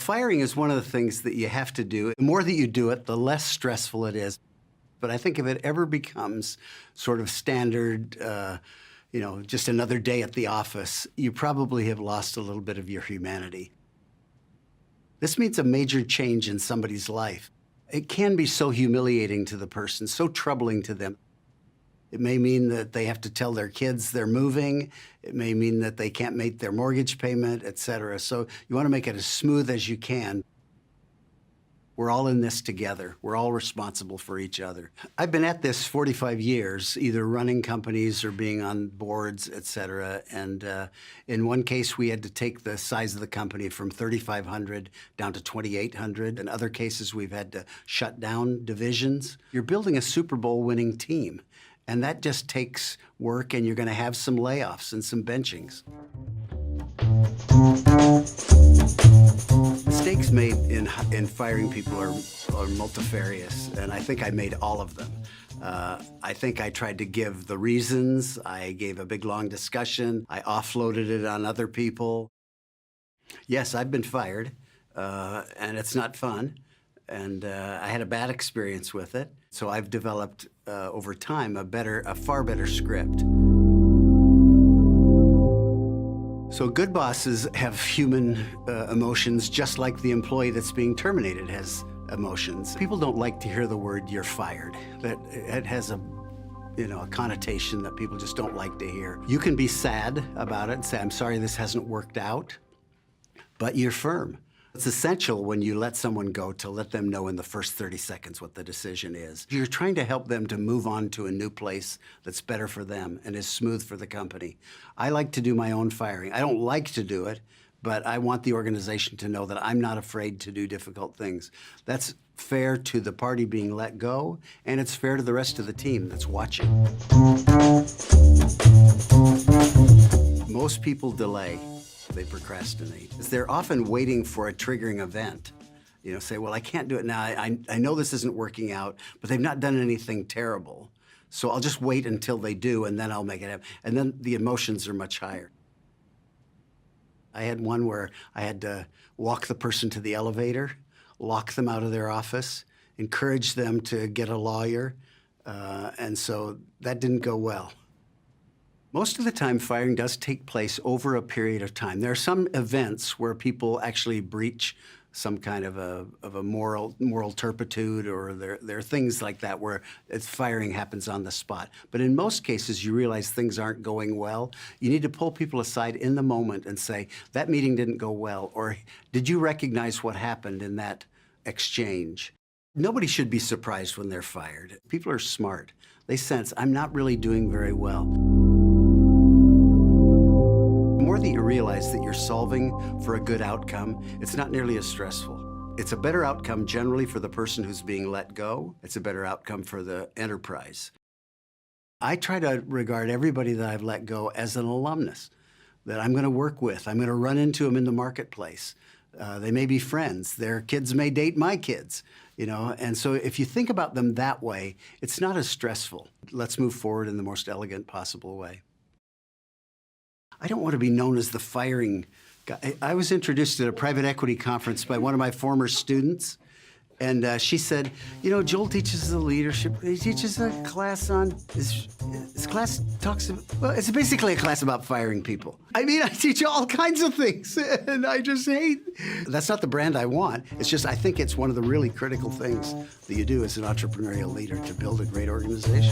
Firing is one of the things that you have to do. The more that you do it, the less stressful it is. But I think if it ever becomes sort of standard, just another day at the office, you probably have lost a little bit of your humanity. This means a major change in somebody's life. It can be so humiliating to the person, so troubling to them. It may mean that they have to tell their kids they're moving. It may mean that they can't make their mortgage payment, et cetera. So you want to make it as smooth as you can. We're all in this together. We're all responsible for each other. I've been at this 45 years, either running companies or being on boards, et cetera. And in one case, we had to take the size of the company from 3,500 down to 2,800. In other cases, we've had to shut down divisions. You're building a Super Bowl winning team. And that just takes work, and you're going to have some layoffs and some benchings. Mistakes made in firing people are multifarious, and I think I made all of them. I think I tried to give the reasons. I gave a big, long discussion. I offloaded it on other people. Yes, I've been fired, and it's not fun. And I had a bad experience with it. So I've developed, over time, a far better script. So good bosses have human emotions, just like the employee that's being terminated has emotions. People don't like to hear the word "you're fired." It has a connotation that people just don't like to hear. You can be sad about it and say, "I'm sorry this hasn't worked out," but you're firm. It's essential when you let someone go to let them know in the first 30 seconds what the decision is. You're trying to help them to move on to a new place that's better for them and is smooth for the company. I like to do my own firing. I don't like to do it, but I want the organization to know that I'm not afraid to do difficult things. That's fair to the party being let go, and it's fair to the rest of the team that's watching. Most people delay. They procrastinate. They're often waiting for a triggering event. Say, well, I can't do it now. I know this isn't working out, but they've not done anything terrible. So I'll just wait until they do, and then I'll make it happen. And then the emotions are much higher. I had one where I had to walk the person to the elevator, lock them out of their office, encourage them to get a lawyer, and so that didn't go well. Most of the time, firing does take place over a period of time. There are some events where people actually breach some kind of a moral turpitude, or there are things like that where firing happens on the spot. But in most cases, you realize things aren't going well. You need to pull people aside in the moment and say, that meeting didn't go well, or did you recognize what happened in that exchange? Nobody should be surprised when they're fired. People are smart. They sense, I'm not really doing very well. The more that you realize that you're solving for a good outcome, it's not nearly as stressful. It's a better outcome generally for the person who's being let go. It's a better outcome for the enterprise. I try to regard everybody that I've let go as an alumnus that I'm going to work with. I'm going to run into them in the marketplace. They may be friends. Their kids may date my kids, And so if you think about them that way, it's not as stressful. Let's move forward in the most elegant possible way. I don't want to be known as the firing guy. I was introduced at a private equity conference by one of my former students, and she said, Joel teaches the leadership. He teaches a class on, his class talks about, well, it's basically a class about firing people. I teach all kinds of things, and I just hate. That's not the brand I want. It's just, I think it's one of the really critical things that you do as an entrepreneurial leader to build a great organization.